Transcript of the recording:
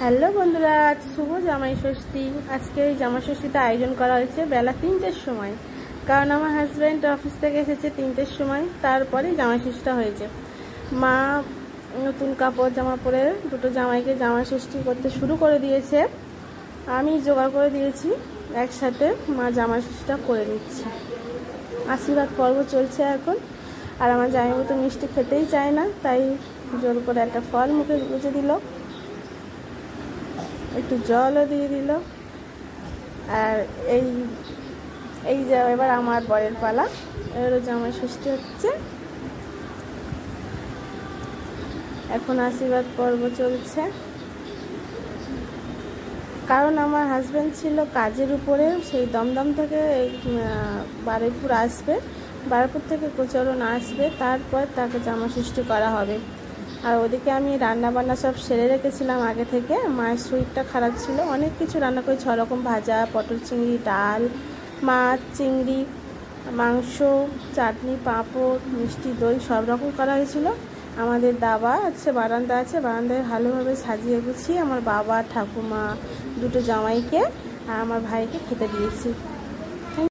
Hello বন্ধুরা, আজ শুভ জামাই ষষ্ঠী। আজকে এই জামাই ষষ্ঠীতে আয়োজন করা হয়েছে বেলা 3টের সময়, কারণ আমার হাজব্যান্ড অফিস থেকে এসেছে 3টের সময়। তারপরেই জামাই ষষ্ঠীটা হয়েছে। মা নতুন কাপড় জামা পরে দুটো জামাইকে জামাই ষষ্ঠী করতে শুরু করে দিয়েছে। আমি জোগাড় করে দিয়েছি, একসাথে মা জামাই ষষ্ঠীটা করে নিচ্ছে। আশীর্বাদ পর্ব চলছে এখন। আর আমার জামাইবাবু তো মিষ্টি খেতেই চায় না, তাই জোর করে একটা ফল মুখে গুঁজে দিল, একটু জলও দিয়ে দিল। আর এই যে এবার আমার বরের পালা, এবারও জামাই ষষ্ঠী হচ্ছে। এখন আশীর্বাদ পর্ব চলছে। কারণ আমার হাজব্যান্ড ছিল কাজের উপরে, সেই দমদম থেকে বারুইপুর আসবে, বারুইপুর থেকে কোচরণ আসবে, তারপর তাকে জামাই ষষ্ঠী করা হবে। আর ওদিকে আমি রান্না বান্না সব সেরে রেখেছিলাম আগে থেকে। মায়ের শরীরটা খারাপ ছিল, অনেক কিছু রান্না করে 6 রকম ভাজা, পটল চিংড়ি, ডাল, মাছ, চিংড়ি, মাংস, চাটনি, পাঁপড়, মিষ্টি, দই সব রকম করা হয়েছিল। আমাদের দাবা আছে, বারান্দায় ভালোভাবে সাজিয়ে গুছিয়ে আমার বাবা, ঠাকুমা, দুটো জামাইকে আর আমার ভাইকে খেতে দিয়েছি।